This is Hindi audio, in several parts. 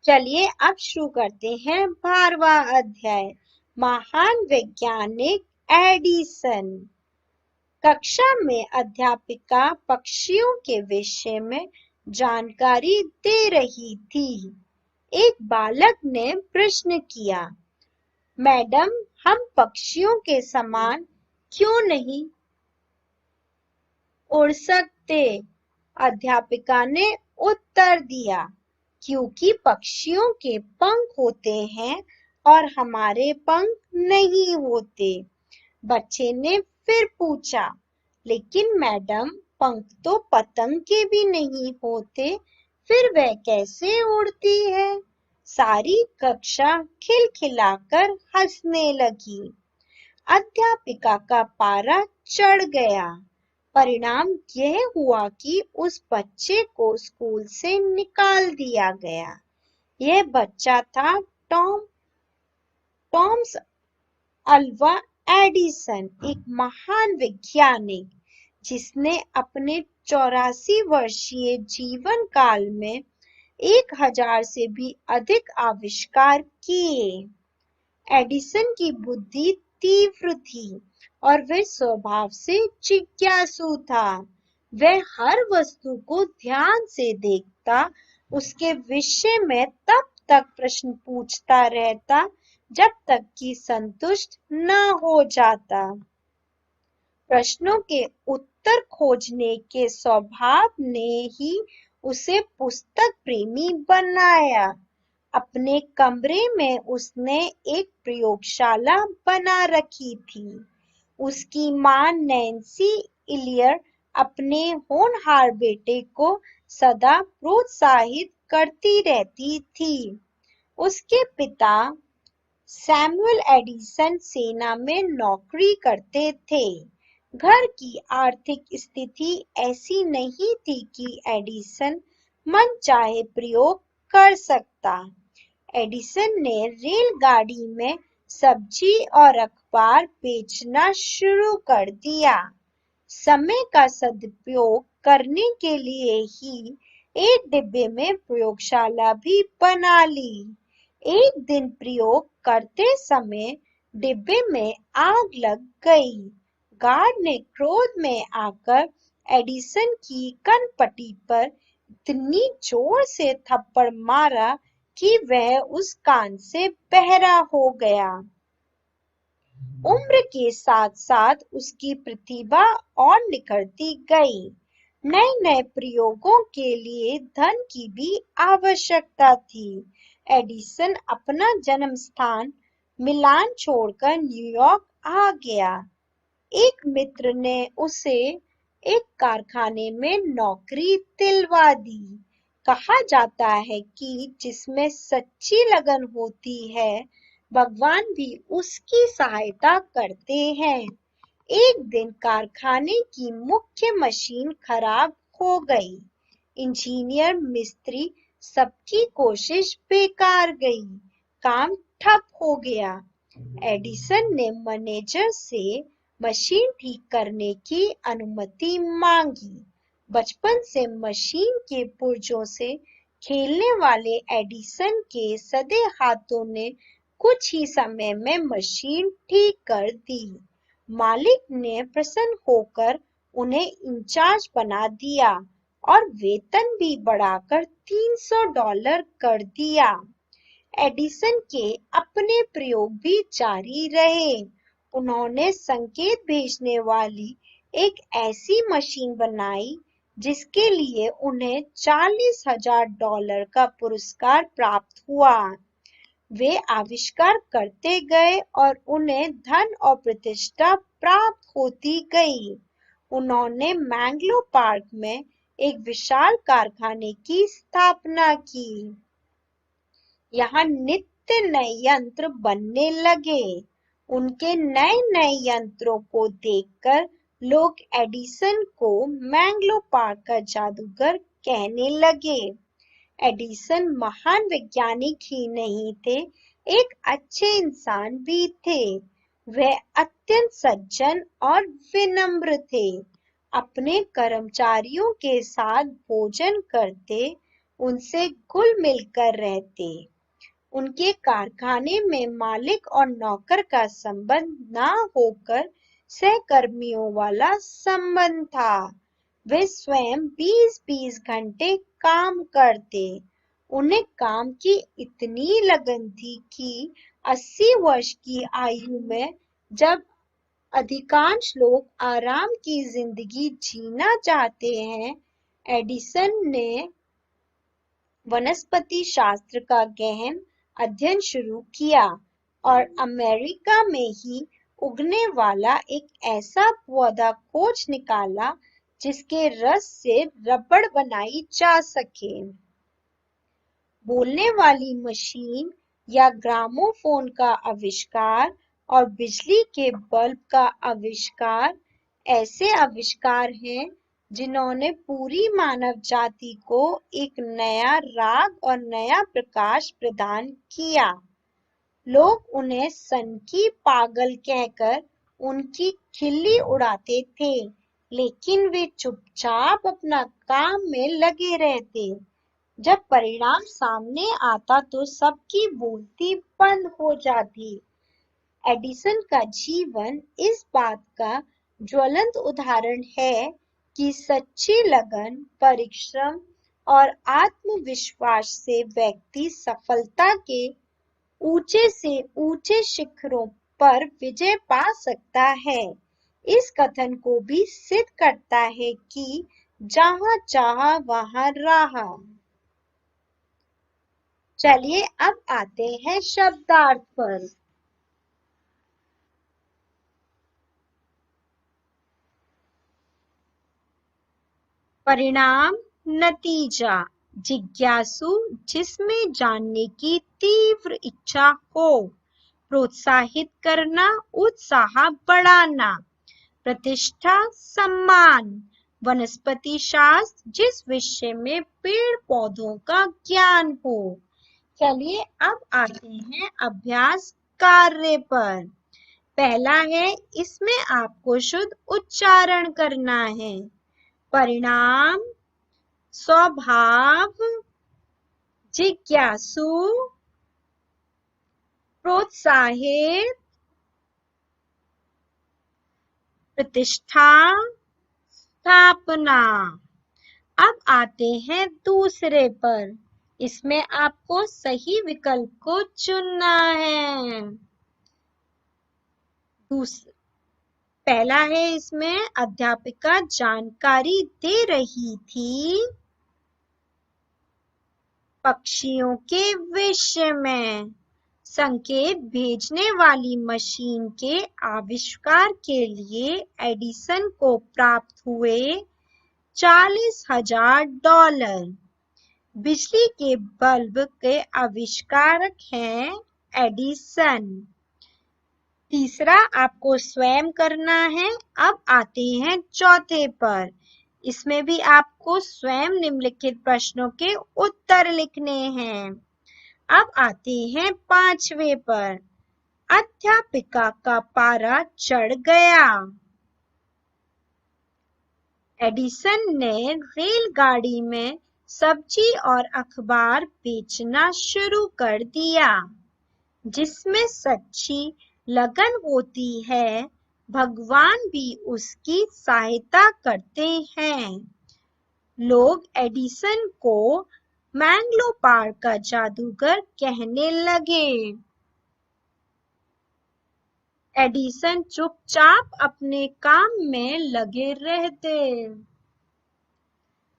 चलिए अब शुरू करते हैं 12वां अध्याय। महान वैज्ञानिक एडिसन। कक्षा में अध्यापिका पक्षियों के विषय में जानकारी दे रही थी। एक बालक ने प्रश्न किया, मैडम, हम पक्षियों के समान क्यों नहीं उड़ सकते? अध्यापिका ने उत्तर दिया, क्योंकि पक्षियों के पंख होते हैं और हमारे पंख नहीं होते। बच्चे ने फिर पूछा, लेकिन मैडम, पंख तो पतंग के भी नहीं होते, फिर वह कैसे उड़ती है? सारी कक्षा खिलखिलाकर हंसने लगी। अध्यापिका का पारा चढ़ गया। परिणाम यह हुआ कि उस बच्चे को स्कूल से निकाल दिया गया। यह बच्चा था टॉमस अल्वा एडिसन, एक महान वैज्ञानिक जिसने अपने 84 वर्षीय जीवन काल में 1000 से भी अधिक आविष्कार किए। एडिसन की बुद्धि तीव्र थी और वह स्वभाव से जिज्ञासु था। वह हर वस्तु को ध्यान से देखता, उसके विषय में तब तक प्रश्न पूछता रहता जब तक कि संतुष्ट न हो जाता। प्रश्नों के उत्तर खोजने के स्वभाव ने ही उसे पुस्तक प्रेमी बनाया। अपने कमरे में उसने एक प्रयोगशाला बना रखी थी। उसकी मां नैन्सी इलियर अपने होनहार बेटे को सदा प्रोत्साहित करती रहती थी। उसके पिता सैमुअल एडिसन सेना में नौकरी करते थे। घर की आर्थिक स्थिति ऐसी नहीं थी कि एडिसन मनचाहे प्रयोग कर सकता। एडिसन ने रेलगाड़ी में सब्जी और अखबार बेचना शुरू कर दिया। समय का सदुपयोग करने के लिए ही एक डिब्बे में प्रयोगशाला भी बना ली। एक दिन प्रयोग करते समय डिब्बे में आग लग गई। गार्ड ने क्रोध में आकर एडिसन की कनपटी पर इतनी जोर से थप्पड़ मारा कि वह उस कान से बहरा हो गया। उम्र के साथ साथ उसकी प्रतिभा और निखरती गई। नए नए प्रयोगों के लिए धन की भी आवश्यकता थी। एडिसन अपना जन्म स्थान मिलान छोड़कर न्यूयॉर्क आ गया। एक मित्र ने उसे एक कारखाने में नौकरी दिलवा दी। कहा जाता है कि जिसमें सच्ची लगन होती है, भगवान भी उसकी सहायता करते हैं। एक दिन कारखाने की मुख्य मशीन खराब हो गई। इंजीनियर, मिस्त्री, सबकी कोशिश बेकार गई। काम ठप हो गया। एडिसन ने मैनेजर से मशीन ठीक करने की अनुमति मांगी। बचपन से मशीन के पुर्जों से खेलने वाले एडिसन के सदे हाथों ने कुछ ही समय में मशीन ठीक कर दी। मालिक ने प्रसन्न होकर उन्हें इंचार्ज बना दिया और वेतन भी बढ़ाकर $300 कर दिया। एडिसन के अपने प्रयोग भी जारी रहे। उन्होंने संकेत भेजने वाली एक ऐसी मशीन बनाई जिसके लिए उन्हें $40,000 का पुरस्कार प्राप्त हुआ। वे आविष्कार करते गए और उन्हें धन और प्रतिष्ठा प्राप्त होती गई। उन्होंने मैंगलो पार्क में एक विशाल कारखाने की स्थापना की। यहाँ नित्य नए यंत्र बनने लगे। उनके नए नए यंत्रों को देखकर लोग एडिसन को मैंगलो पार्क का जादूगर कहने लगे। एडिसन महान वैज्ञानिक ही नहीं थे, एक अच्छे इंसान भी थे। वह अत्यंत सज्जन और विनम्र थे। अपने कर्मचारियों के साथ भोजन करते, उनसे घुल मिलकर रहते। उनके कारखाने में मालिक और नौकर का संबंध ना होकर सहकर्मियों वाला संबंध था। वे स्वयं 20-20 घंटे काम करते। उन्हें काम की इतनी लगन थी कि 80 वर्ष की आयु में जब अधिकांश लोग आराम की जिंदगी जीना चाहते हैं, एडिसन ने वनस्पति शास्त्र का गहन अध्ययन शुरू किया और अमेरिका में ही उगने वाला एक ऐसा पौधा खोज निकाला जिसके रस से रबड़ बनाई जा सके। बोलने वाली मशीन या ग्रामोफोन का आविष्कार और बिजली के बल्ब का आविष्कार ऐसे आविष्कार हैं जिन्होंने पूरी मानव जाति को एक नया राग और नया प्रकाश प्रदान किया। लोग उन्हें सन की पागल कहकर उनकी खिल्ली उड़ाते थे, लेकिन वे चुपचाप अपना काम में लगे रहते। जब परिणाम सामने आता तो सबकी बोलती बंद हो जाती। एडिसन का जीवन इस बात का ज्वलंत उदाहरण है कि सच्ची लगन, परिश्रम और आत्मविश्वास से व्यक्ति सफलता के ऊंचे से ऊंचे शिखरों पर विजय पा सकता है। इस कथन को भी सिद्ध करता है कि जहां चाहा वहां राह। चलिए अब आते हैं शब्दार्थ पर। परिणाम, नतीजा, जिज्ञासु जिसमें जानने की तीव्र इच्छा हो, प्रोत्साहित करना, उत्साह बढ़ाना, प्रतिष्ठा, सम्मान, वनस्पति शास्त्र जिस विषय में पेड़ पौधों का ज्ञान हो। चलिए अब आते हैं अभ्यास कार्य पर। पहला है, इसमें आपको शुद्ध उच्चारण करना है। परिणाम, स्वभाव, जिज्ञासु, प्रोत्साहित, प्रतिष्ठा, स्थापना। अब आते हैं दूसरे पर। इसमें आपको सही विकल्प को चुनना है। पहला है, इसमें अध्यापिका जानकारी दे रही थी पक्षियों के विषय में। संकेत भेजने वाली मशीन के आविष्कार के लिए एडिसन को प्राप्त हुए $40,000। बिजली के बल्ब के आविष्कारक हैं एडिसन। तीसरा आपको स्वयं करना है। अब आते हैं चौथे पर। इसमें भी आपको स्वयं निम्नलिखित प्रश्नों के उत्तर लिखने हैं। अब आते हैं पांचवे पर। अध्यापिका का पारा चढ़ गया। एडिसन ने रेलगाड़ी में सब्जी और अखबार बेचना शुरू कर दिया। जिसमें सच्ची लगन होती है, भगवान भी उसकी सहायता करते हैं। लोग एडिसन को मैंगलोपार का जादूगर कहने लगे। एडिसन चुपचाप अपने काम में लगे रहते।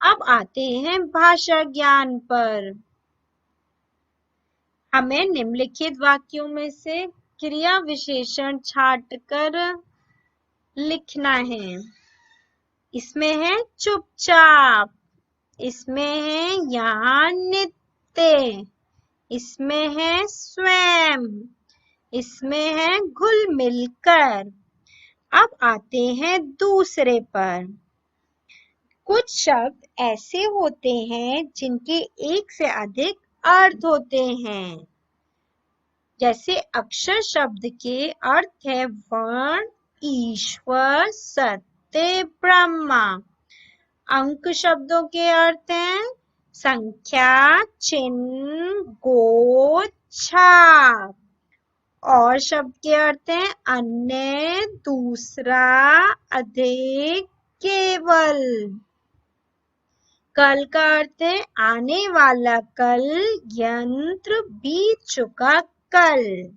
अब आते हैं भाषा ज्ञान पर। हमें निम्नलिखित वाक्यों में से क्रिया विशेषण छांटकर लिखना है। इसमें है चुपचाप, इसमें है यहाँ नित्य, इसमें है स्वयं, इसमें है घुल मिलकर। अब आते हैं दूसरे पर। कुछ शब्द ऐसे होते हैं जिनके एक से अधिक अर्थ होते हैं। जैसे अक्षर शब्द के अर्थ है वर्ण, ईश्वर, सत्य, ब्रह्मा। अंक शब्दों के अर्थ हैं संख्या, चिन्ह, गोद, छाप। और शब्द के अर्थ हैं अन्य, दूसरा, अधिक, केवल। कल का अर्थ है आने वाला कल, यंत्र, बीत चुका कल।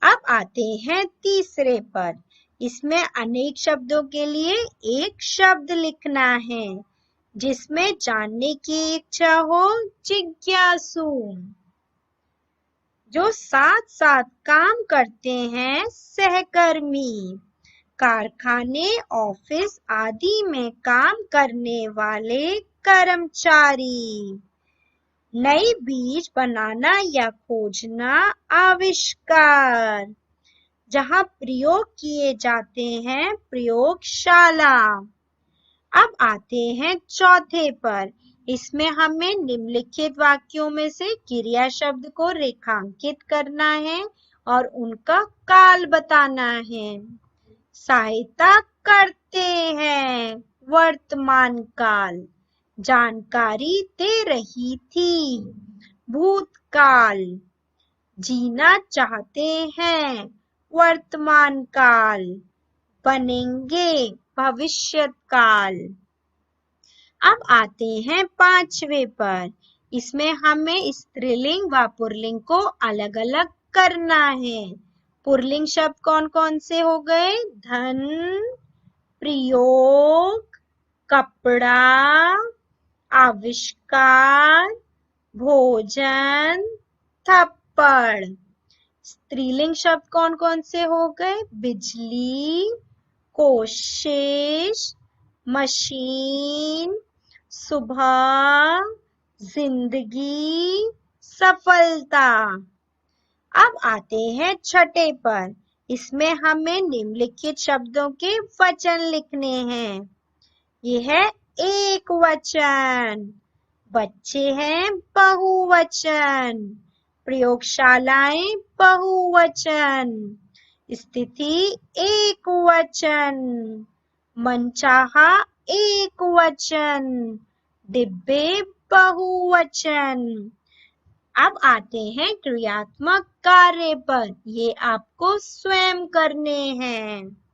अब आते हैं तीसरे पर। इसमें अनेक शब्दों के लिए एक शब्द लिखना है जिसमें जानने की इच्छा हो, जिज्ञासु। जो साथ साथ काम करते हैं, सहकर्मी। कारखाने, ऑफिस आदि में काम करने वाले कर्मचारी। नई बीज बनाना या खोजना, आविष्कार। जहां प्रयोग किए जाते हैं, प्रयोगशाला। अब आते हैं चौथे पर। इसमें हमें निम्नलिखित वाक्यों में से क्रिया शब्द को रेखांकित करना है और उनका काल बताना है। सहायता करते हैं, वर्तमान काल। जानकारी दे रही थी, भूतकाल। जीना चाहते हैं, वर्तमान काल। बनेंगे, भविष्यत काल। अब आते हैं पांचवें पर। इसमें हमें स्त्रीलिंग व पुल्लिंग को अलग अलग करना है। पुल्लिंग शब्द कौन कौन से हो गए? धन, प्रयोग, कपड़ा, आविष्कार, भोजन, थप्पड़। स्त्रीलिंग शब्द कौन कौन से हो गए? बिजली, कोशिश, मशीन, सुबह, जिंदगी, सफलता। अब आते हैं छठे पर। इसमें हमें निम्नलिखित शब्दों के वचन लिखने हैं। यह है एक वचन। बच्चे हैं, बहुवचन। प्रयोगशालाएं, बहुवचन। स्थिति, एक वचन। मनचाहा, एक वचन। डिब्बे, बहुवचन। अब आते हैं क्रियात्मक कार्य पर। ये आपको स्वयं करने हैं।